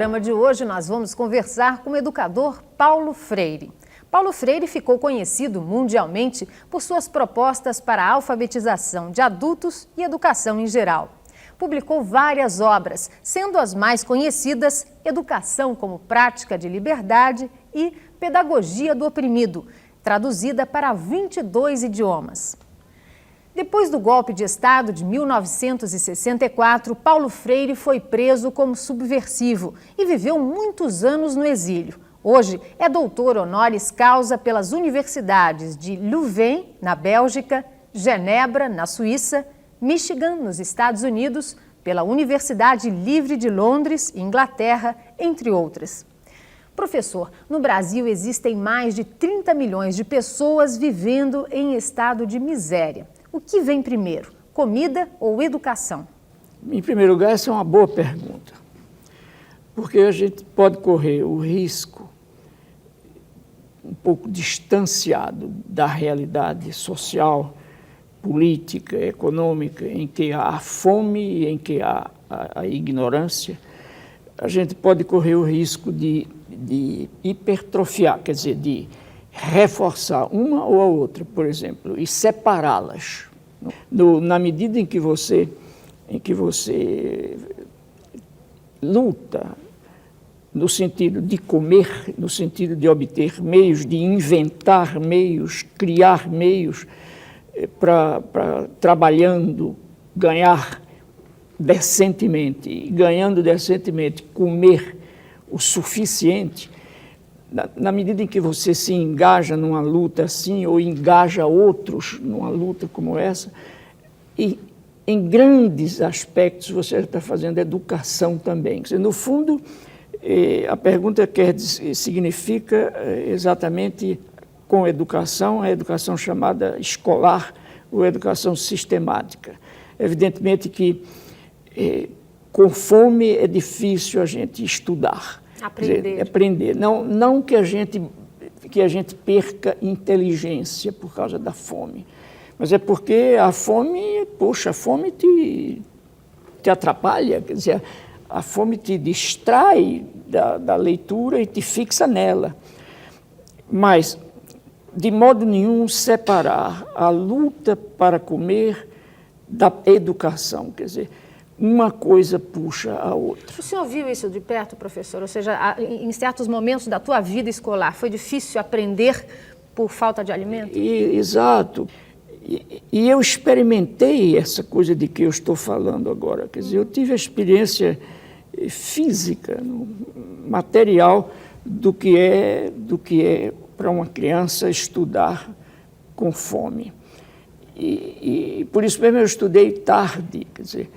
programa de hoje nós vamos conversar com o educador Paulo Freire. Paulo Freire ficou conhecido mundialmente por suas propostas para a alfabetização de adultos e educação em geral. Publicou várias obras, sendo as mais conhecidas Educação como Prática de Liberdade e Pedagogia do Oprimido, traduzida para 22 idiomas. Depois do golpe de Estado de 1964, Paulo Freire foi preso como subversivo e viveu muitos anos no exílio. Hoje é doutor honoris causa pelas universidades de Louvain, na Bélgica, Genebra, na Suíça, Michigan, nos Estados Unidos, pela Universidade Livre de Londres, Inglaterra, entre outras. Professor, no Brasil existem mais de 30 milhões de pessoas vivendo em estado de miséria. O que vem primeiro, comida ou educação? Em primeiro lugar, essa é uma boa pergunta, porque a gente pode correr o risco, um pouco distanciado da realidade social, política, econômica, em que há fome e em que há a ignorância, a gente pode correr o risco de hipertrofiar, quer dizer, de reforçar uma ou a outra, por exemplo, e separá-las. Na medida em que você luta no sentido de comer, no sentido de obter meios, de inventar meios, criar meios para trabalhando, ganhar decentemente, e ganhando decentemente, comer o suficiente. Na medida em que você se engaja numa luta assim, ou engaja outros numa luta como essa, e em grandes aspectos você está fazendo educação também. Quer dizer, no fundo, a pergunta significa exatamente com educação, a educação chamada escolar ou educação sistemática. Evidentemente que com fome é difícil a gente estudar. Aprender. Não que a gente perca inteligência por causa da fome, mas é porque a fome te atrapalha, quer dizer, a fome te distrai da leitura e te fixa nela. Mas, de modo nenhum, separar a luta para comer da educação, quer dizer, uma coisa puxa a outra. O senhor viu isso de perto, professor? Ou seja, em certos momentos da tua vida escolar, foi difícil aprender por falta de alimento? Exato. E eu experimentei essa coisa de que eu estou falando agora. Quer dizer, eu tive a experiência física, material, do que é para uma criança estudar com fome. E por isso mesmo eu estudei tarde, quer dizer,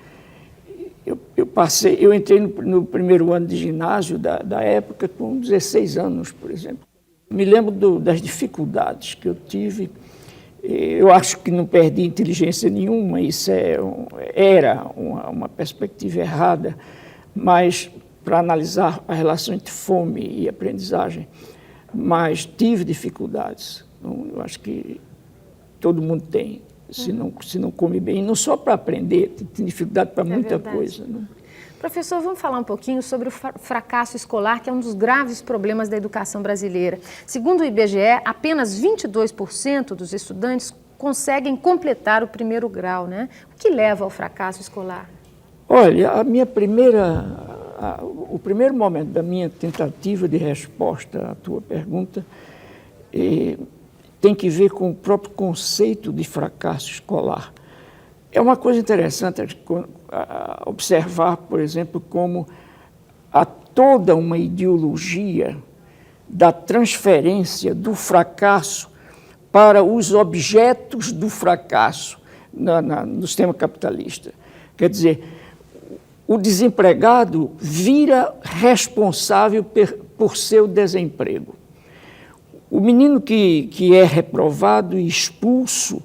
eu entrei no primeiro ano de ginásio da época com 16 anos, por exemplo. Me lembro das dificuldades que eu tive. Eu acho que não perdi inteligência nenhuma, isso era uma perspectiva errada, mas para analisar a relação entre fome e aprendizagem, mas tive dificuldades. Eu acho que todo mundo tem. Se não come bem, não só para aprender, tem dificuldade para muita coisa. Né? Professor, vamos falar um pouquinho sobre o fracasso escolar, que é um dos graves problemas da educação brasileira. Segundo o IBGE, apenas 22% dos estudantes conseguem completar o primeiro grau, né? O que leva ao fracasso escolar? Olha, o primeiro momento da minha tentativa de resposta à tua pergunta tem que ver com o próprio conceito de fracasso escolar. É uma coisa interessante observar, por exemplo, como há toda uma ideologia da transferência do fracasso para os objetos do fracasso no sistema capitalista. Quer dizer, o desempregado vira responsável por seu desemprego. O menino que é reprovado e expulso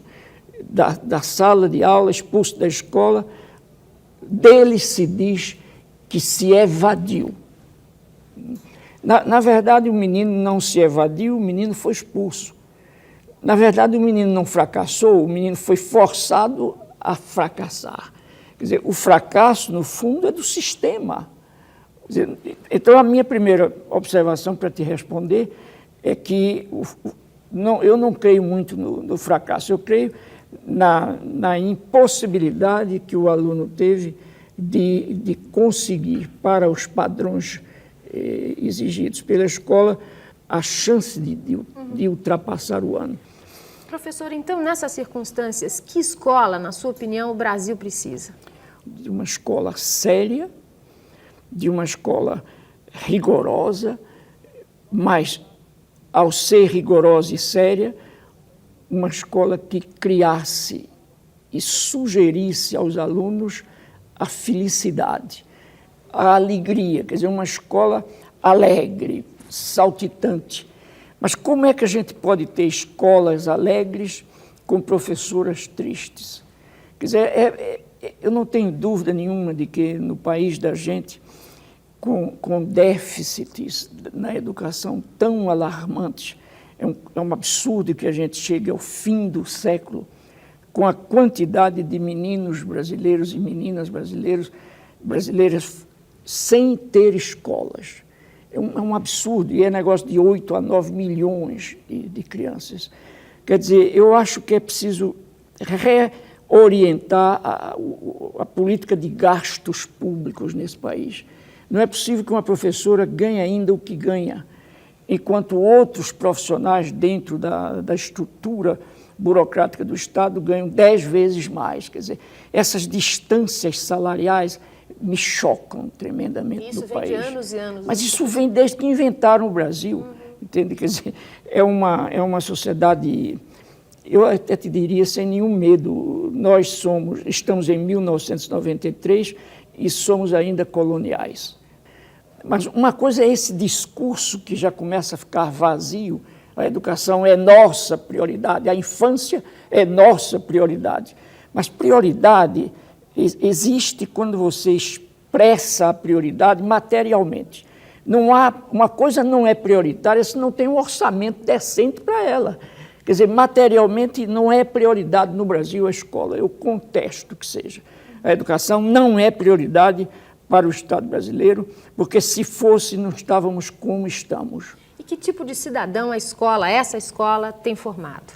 da sala de aula, expulso da escola, dele se diz que se evadiu. Na verdade, o menino não se evadiu, o menino foi expulso. Na verdade, o menino não fracassou, o menino foi forçado a fracassar. Quer dizer, o fracasso, no fundo, é do sistema. Então, a minha primeira observação para te responder é que eu não creio muito no fracasso, eu creio na impossibilidade que o aluno teve de conseguir, para os padrões exigidos pela escola, a chance de ultrapassar o ano. Professor, então, nessas circunstâncias, que escola, na sua opinião, o Brasil precisa? De uma escola séria, de uma escola rigorosa, mas, ao ser rigorosa e séria, uma escola que criasse e sugerisse aos alunos a felicidade, a alegria, quer dizer, uma escola alegre, saltitante. Mas como é que a gente pode ter escolas alegres com professoras tristes? Quer dizer, eu não tenho dúvida nenhuma de que no país da gente, com déficits na educação tão alarmantes, é um absurdo que a gente chegue ao fim do século com a quantidade de meninos brasileiros e meninas brasileiras sem ter escolas. É um absurdo, e é negócio de 8 a 9 milhões de crianças. Quer dizer, eu acho que é preciso reorientar a política de gastos públicos nesse país. Não é possível que uma professora ganhe ainda o que ganha, enquanto outros profissionais dentro da estrutura burocrática do Estado ganham 10 vezes mais. Quer dizer, essas distâncias salariais me chocam tremendamente no país. Isso vem de anos e anos. Mas isso vem desde que inventaram o Brasil, entende? Quer dizer, é uma sociedade, eu até te diria, sem nenhum medo. Nós estamos em 1993 e somos ainda coloniais. Mas uma coisa é esse discurso que já começa a ficar vazio. A educação é nossa prioridade, a infância é nossa prioridade. Mas prioridade existe quando você expressa a prioridade materialmente. Uma coisa não é prioritária se não tem um orçamento decente para ela. Quer dizer, materialmente não é prioridade no Brasil a escola, eu contesto que seja. A educação não é prioridade para o Estado brasileiro, porque se fosse, não estávamos como estamos. E que tipo de cidadão essa escola tem formado?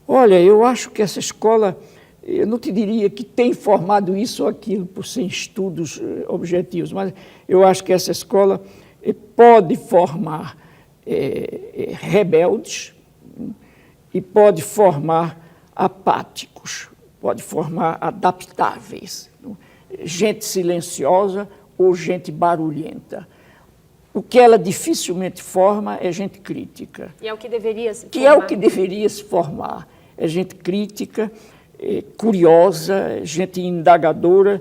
Olha, eu acho que essa escola, eu não te diria que tem formado isso ou aquilo por ser estudos objetivos, mas eu acho que essa escola pode formar rebeldes e pode formar apáticos, pode formar adaptáveis, gente silenciosa ou gente barulhenta. O que ela dificilmente forma é gente crítica. E é o que deveria se formar. Que é o que deveria se formar. É gente crítica, curiosa, gente indagadora,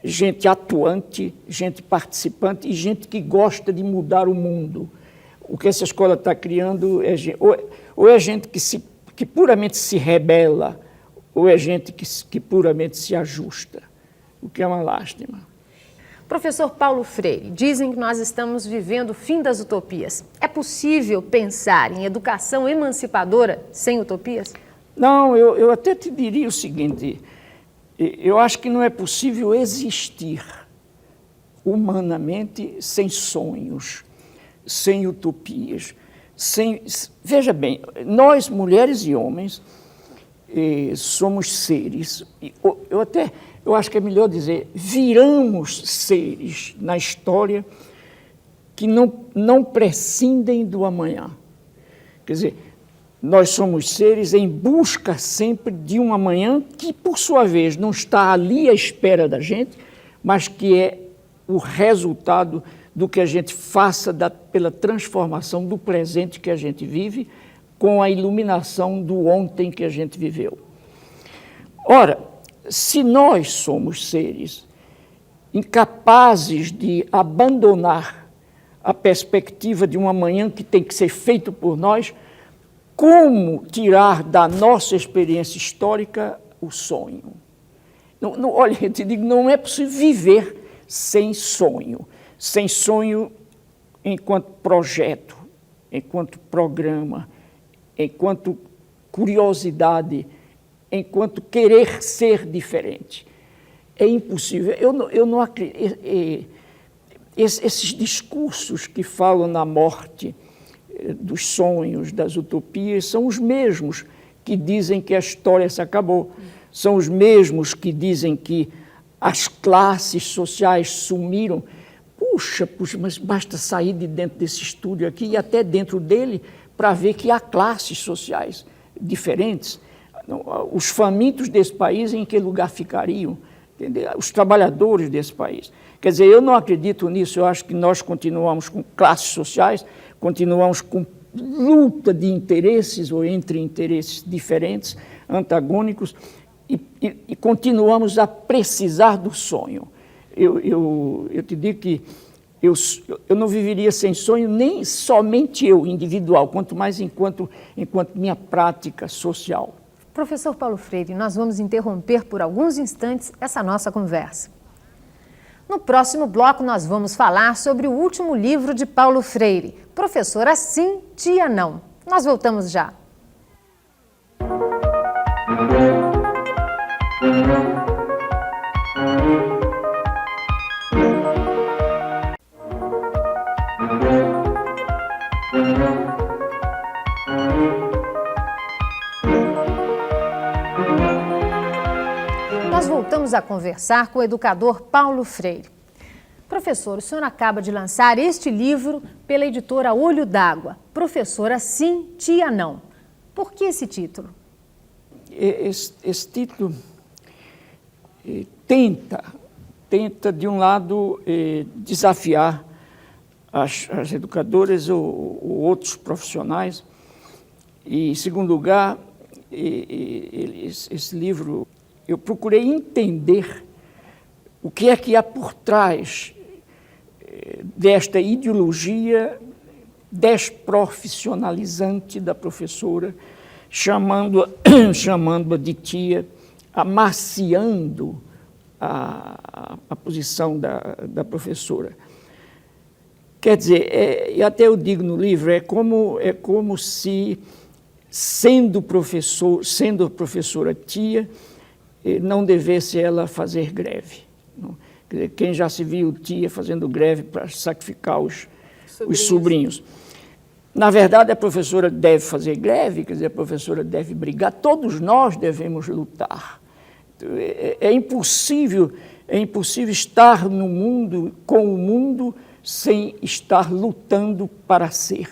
gente atuante, gente participante e gente que gosta de mudar o mundo. O que essa escola está criando ou é gente que puramente se rebela, ou é gente que puramente se ajusta, o que é uma lástima. Professor Paulo Freire, dizem que nós estamos vivendo o fim das utopias. É possível pensar em educação emancipadora sem utopias? Não, eu até te diria o seguinte, eu acho que não é possível existir humanamente sem sonhos, sem utopias, Veja bem, nós, mulheres e homens, somos seres, eu acho que é melhor dizer, viramos seres na história que não prescindem do amanhã. Quer dizer, nós somos seres em busca sempre de um amanhã que, por sua vez, não está ali à espera da gente, mas que é o resultado do que a gente faça pela transformação do presente que a gente vive com a iluminação do ontem que a gente viveu. Ora, se nós somos seres incapazes de abandonar a perspectiva de um amanhã que tem que ser feito por nós, como tirar da nossa experiência histórica o sonho? Olha, eu te digo, não é possível viver sem sonho enquanto projeto, enquanto programa, enquanto curiosidade, enquanto querer ser diferente. É impossível. Eu não acredito. esses discursos que falam na morte dos sonhos, das utopias, são os mesmos que dizem que a história se acabou, são os mesmos que dizem que as classes sociais sumiram. Puxa, mas basta sair de dentro desse estúdio aqui e até dentro dele para ver que há classes sociais diferentes. Os famintos desse país, em que lugar ficariam? Entendeu? Os trabalhadores desse país. Quer dizer, eu não acredito nisso, eu acho que nós continuamos com classes sociais, continuamos com luta de interesses ou entre interesses diferentes, antagônicos, e continuamos a precisar do sonho. Eu te digo que eu não viveria sem sonho, nem somente eu, individual, quanto mais enquanto minha prática social. Professor Paulo Freire, nós vamos interromper por alguns instantes essa nossa conversa. No próximo bloco, nós vamos falar sobre o último livro de Paulo Freire, Professora Sim, Tia Não. Nós voltamos já. Nós voltamos a conversar com o educador Paulo Freire. Professor, o senhor acaba de lançar este livro pela editora Olho d'Água, Professora Sim, Tia Não. Por que esse título? Esse título tenta, de um lado, desafiar as educadoras ou outros profissionais, e, em segundo lugar, esse livro, eu procurei entender o que é que há por trás desta ideologia desprofissionalizante da professora, chamando-a de tia, amaciando a posição da professora. Quer dizer, e até eu digo no livro, é como se, sendo a professora tia, não devesse ela fazer greve. Quem já se viu tia fazendo greve para sacrificar os sobrinhos. Na verdade, a professora deve fazer greve, quer dizer, a professora deve brigar, todos nós devemos lutar. É impossível estar no mundo, com o mundo, sem estar lutando para ser.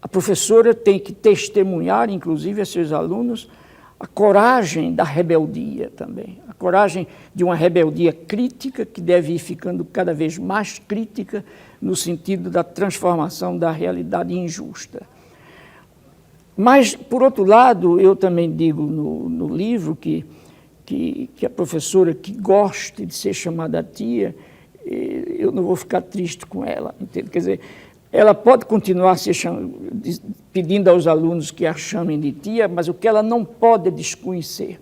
A professora tem que testemunhar, inclusive, a seus alunos, a coragem da rebeldia também, a coragem de uma rebeldia crítica que deve ir ficando cada vez mais crítica no sentido da transformação da realidade injusta. Mas, por outro lado, eu também digo no livro que a professora que goste de ser chamada tia, eu não vou ficar triste com ela, entende? Quer dizer, ela pode continuar pedindo aos alunos que a chamem de tia, mas o que ela não pode desconhecer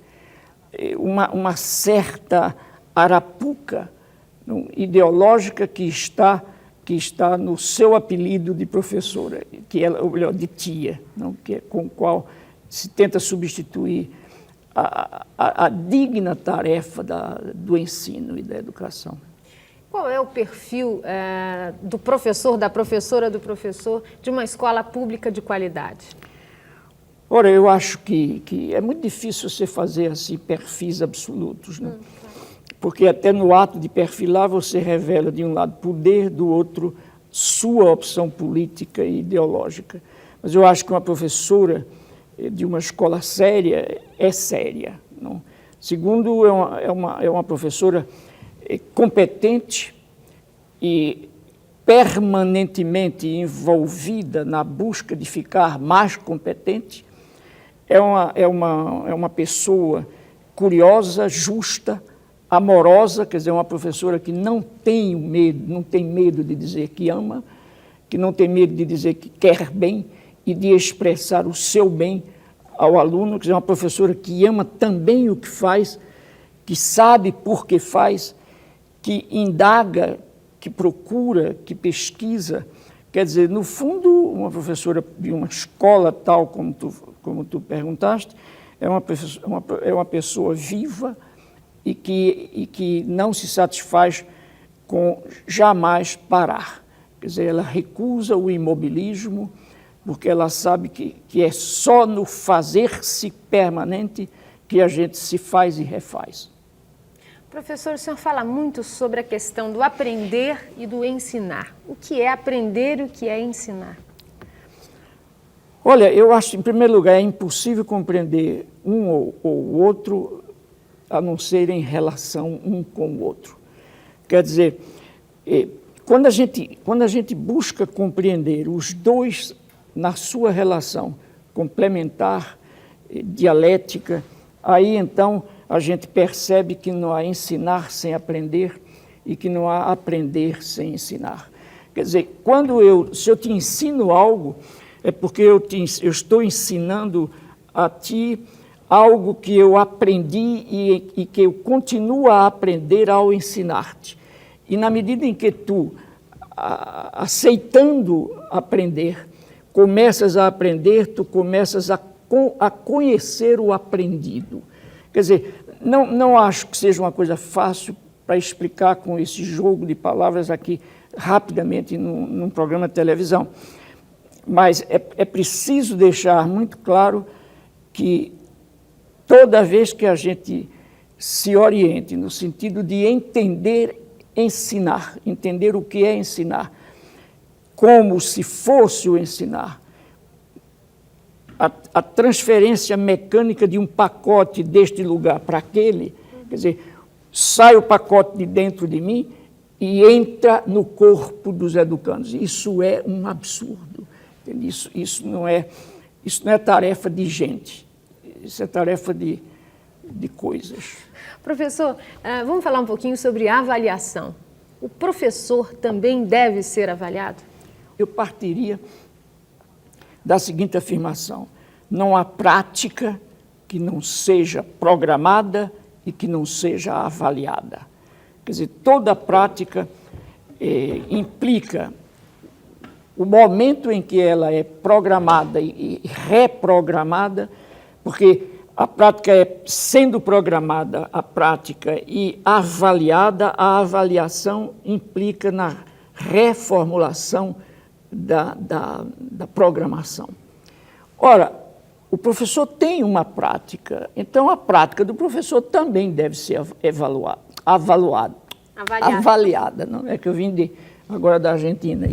uma certa arapuca ideológica que está no seu apelido de professora, ou melhor, de tia, com o qual se tenta substituir a digna tarefa do ensino e da educação. Qual é o perfil do professor, da professora, do professor de uma escola pública de qualidade? Ora, eu acho que é muito difícil você fazer assim perfis absolutos, né? Porque até no ato de perfilar você revela de um lado poder, do outro sua opção política e ideológica. Mas eu acho que uma professora de uma escola séria é séria, não? Segundo, é uma professora competente e permanentemente envolvida na busca de ficar mais competente. É uma pessoa curiosa, justa, amorosa, quer dizer, uma professora que não tem medo de dizer que ama, que não tem medo de dizer que quer bem e de expressar o seu bem ao aluno, quer dizer, uma professora que ama também o que faz, que sabe por que faz, que indaga, que procura, que pesquisa. Quer dizer, no fundo, uma professora de uma escola tal como tu perguntaste, é uma pessoa viva e que não se satisfaz com jamais parar. Quer dizer, ela recusa o imobilismo, porque ela sabe que é só no fazer-se permanente que a gente se faz e refaz. Professor, o senhor fala muito sobre a questão do aprender e do ensinar. O que é aprender e o que é ensinar? Olha, eu acho, em primeiro lugar, é impossível compreender um ou o outro a não ser em relação um com o outro. Quer dizer, quando a gente busca compreender os dois na sua relação complementar, dialética, aí então a gente percebe que não há ensinar sem aprender e que não há aprender sem ensinar. Quer dizer, se eu te ensino algo, é porque eu estou ensinando a ti algo que eu aprendi e que eu continuo a aprender ao ensinar-te. E na medida em que tu, aceitando aprender, começas a aprender, tu começas a conhecer o aprendido. Quer dizer, não acho que seja uma coisa fácil para explicar com esse jogo de palavras aqui rapidamente num programa de televisão. Mas é preciso deixar muito claro que toda vez que a gente se oriente no sentido de entender o que é ensinar, como se fosse o ensinar, a transferência mecânica de um pacote deste lugar para aquele, quer dizer, sai o pacote de dentro de mim e entra no corpo dos educandos. Isso é um absurdo. Isso não é tarefa de gente, isso é tarefa de coisas. Professor, vamos falar um pouquinho sobre avaliação. O professor também deve ser avaliado? Eu partiria da seguinte afirmação: não há prática que não seja programada e que não seja avaliada. Quer dizer, toda prática implica o momento em que ela é programada e reprogramada, porque a prática é sendo programada, a prática e avaliada, a avaliação implica na reformulação da programação. Ora, o professor tem uma prática, então a prática do professor também deve ser avaliada. Não é que eu vim agora da Argentina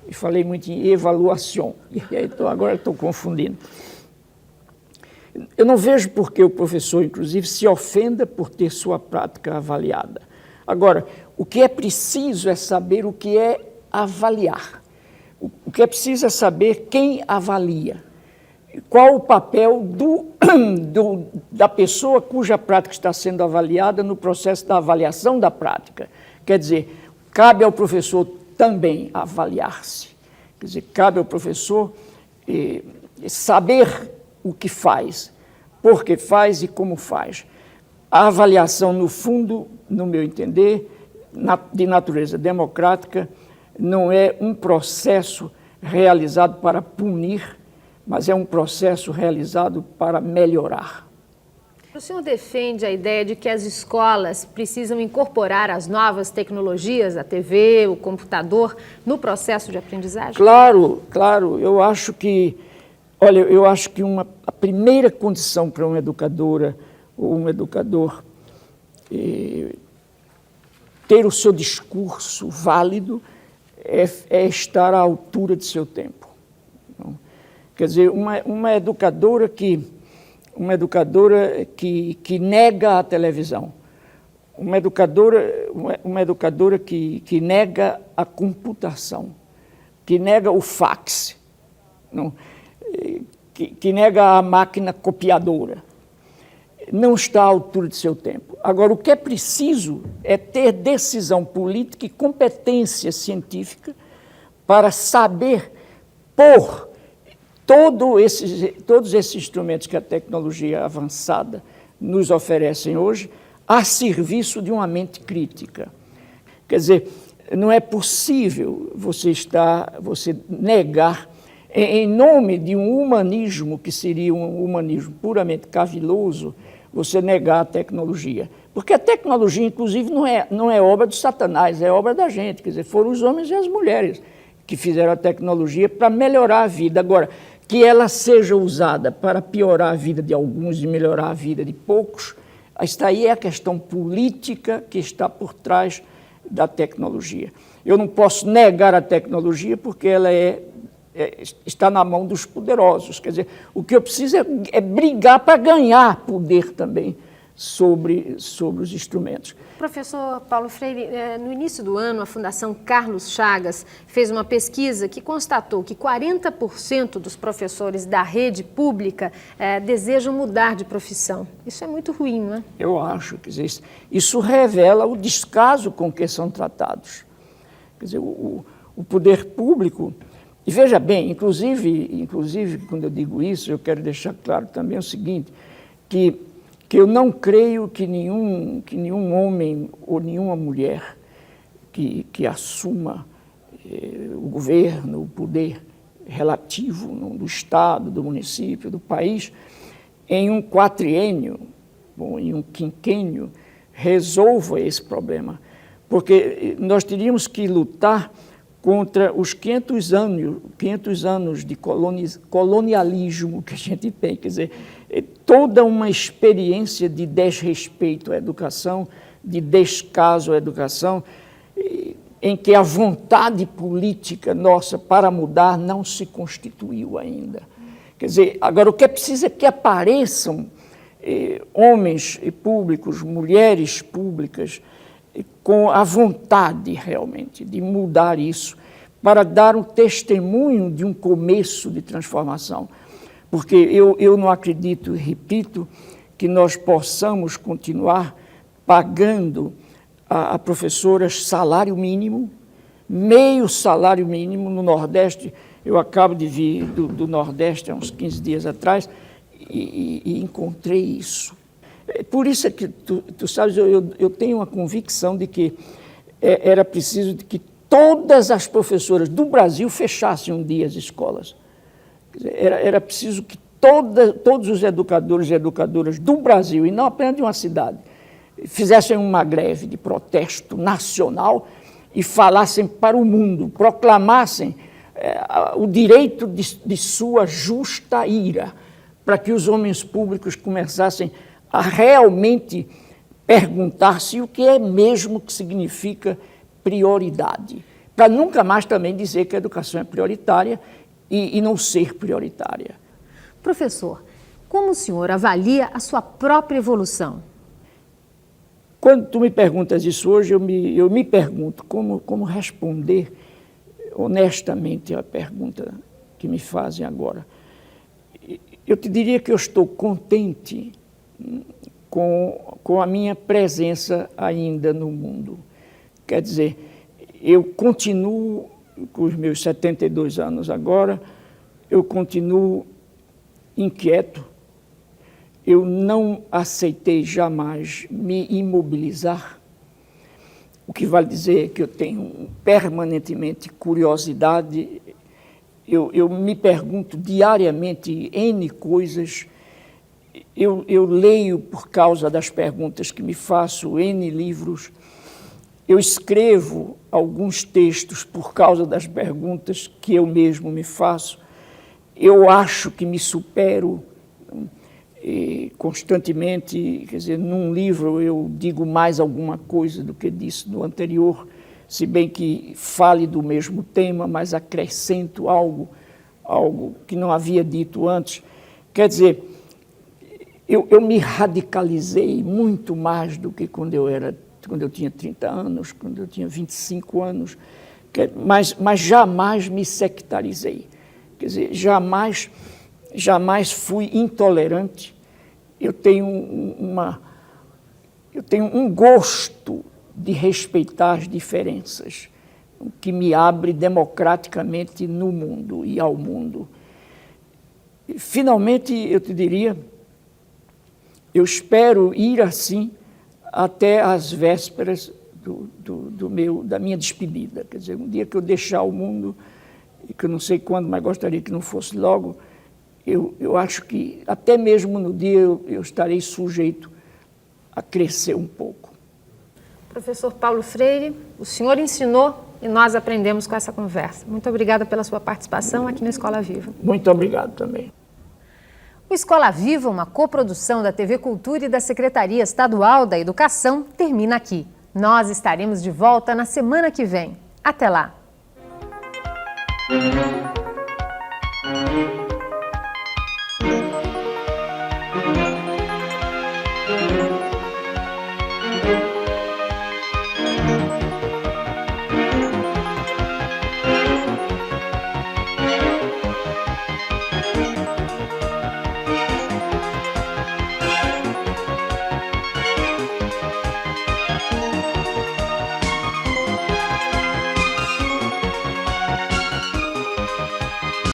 e falei muito em evaluação, e aí agora estou confundindo. Eu não vejo por que o professor, inclusive, se ofenda por ter sua prática avaliada. Agora, o que é preciso é saber o que é avaliar. O que é preciso é saber quem avalia. Qual o papel da pessoa cuja prática está sendo avaliada no processo da avaliação da prática. Quer dizer, cabe ao professor também avaliar-se. Quer dizer, cabe ao professor saber o que faz, por que faz e como faz. A avaliação, no fundo, no meu entender, de natureza democrática, não é um processo realizado para punir, mas é um processo realizado para melhorar. O senhor defende a ideia de que as escolas precisam incorporar as novas tecnologias, a TV, o computador, no processo de aprendizagem? Claro. Eu acho que a primeira condição para uma educadora ou um educador ter o seu discurso válido é estar à altura de seu tempo. Quer dizer, uma educadora que nega a televisão, uma educadora que nega a computação, que nega o fax, não, que nega a máquina copiadora, não está à altura de seu tempo. Agora, o que é preciso é ter decisão política e competência científica para saber pôr todos esses instrumentos que a tecnologia avançada nos oferecem hoje a serviço de uma mente crítica. Quer dizer, não é possível você negar, em nome de um humanismo que seria um humanismo puramente caviloso, você negar a tecnologia. Porque a tecnologia, inclusive, não é obra de Satanás, é obra da gente. Quer dizer, foram os homens e as mulheres que fizeram a tecnologia para melhorar a vida. Agora, que ela seja usada para piorar a vida de alguns e melhorar a vida de poucos, esta aí é a questão política que está por trás da tecnologia. Eu não posso negar a tecnologia porque ela está na mão dos poderosos. Quer dizer, o que eu preciso é brigar para ganhar poder também sobre os instrumentos. Professor Paulo Freire, no início do ano, a Fundação Carlos Chagas fez uma pesquisa que constatou que 40% dos professores da rede pública desejam mudar de profissão. Isso é muito ruim, não é? Eu acho, quer dizer, isso revela o descaso com que são tratados. Quer dizer, o poder público, e veja bem, inclusive, quando eu digo isso, eu quero deixar claro também o seguinte, que eu não creio que nenhum homem ou nenhuma mulher que assuma o governo, o poder relativo do Estado, do município, do país, em um quatriênio, em um quinquênio, resolva esse problema. Porque nós teríamos que lutar contra os 500 anos de colonialismo que a gente tem, quer dizer, toda uma experiência de desrespeito à educação, de descaso à educação, em que a vontade política nossa para mudar não se constituiu ainda. Quer dizer, agora o que é preciso é que apareçam homens públicos, mulheres públicas, com a vontade realmente de mudar isso, para dar um testemunho de um começo de transformação. Porque eu não acredito, repito, que nós possamos continuar pagando a professoras salário mínimo, meio salário mínimo no Nordeste. Eu acabo de vir do Nordeste há uns 15 dias atrás e encontrei isso. Por isso é que, tu sabes, eu tenho uma convicção de que era preciso que todas as professoras do Brasil fechassem um dia as escolas. Era preciso que todos os educadores e educadoras do Brasil, e não apenas de uma cidade, fizessem uma greve de protesto nacional e falassem para o mundo, proclamassem o direito de sua justa ira, para que os homens públicos começassem a realmente perguntar-se o que é mesmo que significa prioridade, para nunca mais também dizer que a educação é prioritária e não ser prioritária. Professor, como o senhor avalia a sua própria evolução? Quando tu me perguntas isso hoje, eu me pergunto como responder honestamente a pergunta que me fazem agora. Eu te diria que eu estou contente com a minha presença ainda no mundo. Quer dizer, eu continuo, com os meus 72 anos agora, eu continuo inquieto. Eu não aceitei jamais me imobilizar, o que vale dizer que eu tenho permanentemente curiosidade. Eu me pergunto diariamente N coisas. Eu leio por causa das perguntas que me faço, N livros. Eu escrevo alguns textos por causa das perguntas que eu mesmo me faço. Eu acho que me supero constantemente. Quer dizer, num livro eu digo mais alguma coisa do que disse no anterior, se bem que fale do mesmo tema, mas acrescento algo que não havia dito antes. Quer dizer, eu me radicalizei muito mais do que quando eu tinha 30 anos, quando eu tinha 25 anos, mas jamais me sectarizei. Quer dizer, jamais fui intolerante. Eu tenho um gosto de respeitar as diferenças, que me abre democraticamente no mundo e ao mundo. E, finalmente, eu te diria, eu espero ir assim até as vésperas da minha despedida. Quer dizer, um dia que eu deixar o mundo, e que eu não sei quando, mas gostaria que não fosse logo, eu acho que até mesmo no dia eu estarei sujeito a crescer um pouco. Professor Paulo Freire, o senhor ensinou e nós aprendemos com essa conversa. Muito obrigada pela sua participação aqui no Escola Viva. Muito obrigado também. O Escola Viva, uma coprodução da TV Cultura e da Secretaria Estadual da Educação, termina aqui. Nós estaremos de volta na semana que vem. Até lá!